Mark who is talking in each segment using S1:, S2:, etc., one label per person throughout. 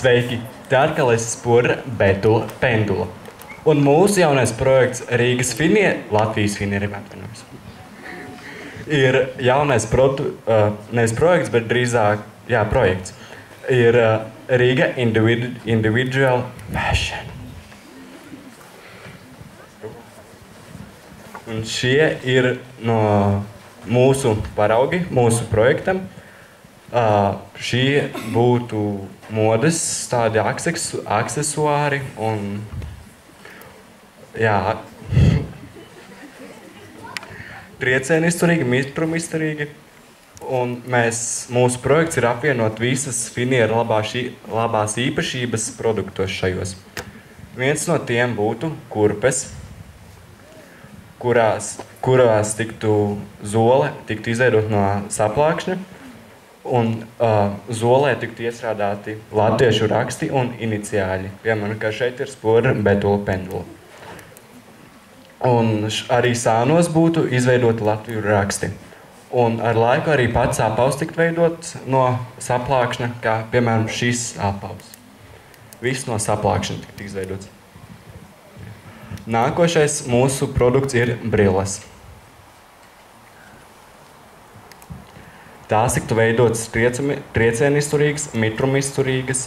S1: Sveiki! Te atkal es Spura Betula Pendula. Un mūsu jaunais projekts Rīgas Finieri, Latvijas Finieriem atvainojos, ir jaunais nevis projekts, bet drīzāk, projekts. Ir Riga Individual Fashion. Un šie ir no mūsu paraugi, mūsu projektam. Šie būtu modes, tādi aksesuāri un triecieni izturīgi, mitrumi izturīgi. Un mūsu projekts ir apvienot visas Finiera labās īpašības produktos šajos. Viens no tiem būtu kurpes, kurās zole tiktu izveidot no saplākšņa, un zolē tiktu iestrādāti latviešu raksti un iniciāļi. Piemēram, kā šeit ir Spura Betula Pendula. Un arī sānos būtu izveidoti latviešu raksti. Un ar laiku arī pats apaus tikt veidot no saplākšņa, kā piemēram šis apaus. Viss no saplākšņa tikt izveidots. Nākošais mūsu produkts ir brilles. Tās tiktu veidotas triecieni izturīgas, mitrumi izturīgas,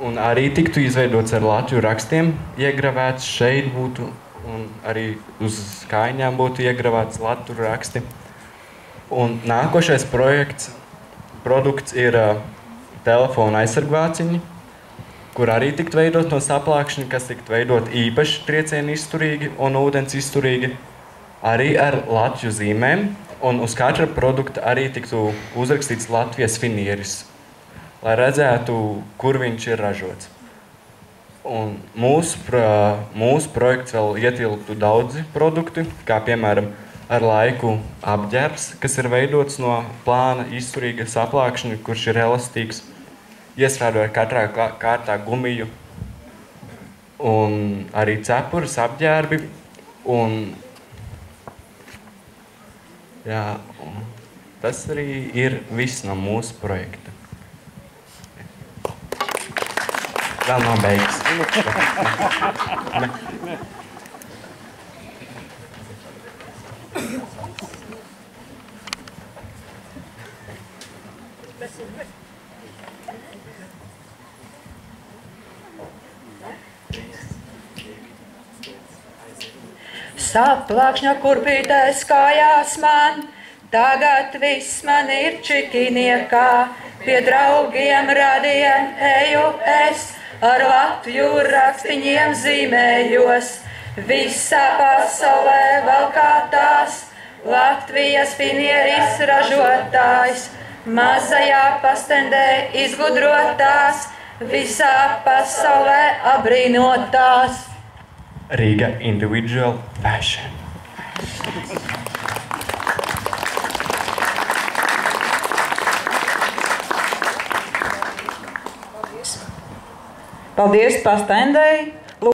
S1: un arī tiktu izveidots ar latviešu rakstiem, iegravēts šeit būtu, un arī uz kājiņām būtu iegravēts latviešu raksti. Un nākošais produkts ir telefona aizsargvāciņi, kur arī tiktu veidot no saplākšņa, kas tiktu veidot īpaši triecieni izturīgi un ūdens izturīgi, arī ar latviešu zīmēm. Un uz katra produkta arī tiktu uzrakstīts Latvijas Finieris, lai redzētu, kur viņš ir ražots. Un mūsu projekts vēl ietilptu daudzi produkti, kā piemēram ar laiku apģērbs, kas ir veidots no plāna izturīga saplākšņa, kurš ir elastīgs, iestrādājot katrā kārtā gumiju, un arī cepures, apģērbi, un tas arī ir viss no mūsu projekta. Vēl nav beigas.
S2: Saplākšņa kurpītēs kājās man, tagad viss man ir čikiniekā. Pie draugiem radiem eju es, ar latviešu rakstiņiem zīmējos. Visā pasaulē valkātās, Latvijas Finieris ražotājs. Mazajā pastendē izgudrotās, visā pasaulē abrīnotās.
S1: Riga Individual Fashion.
S3: Paldies pastendei!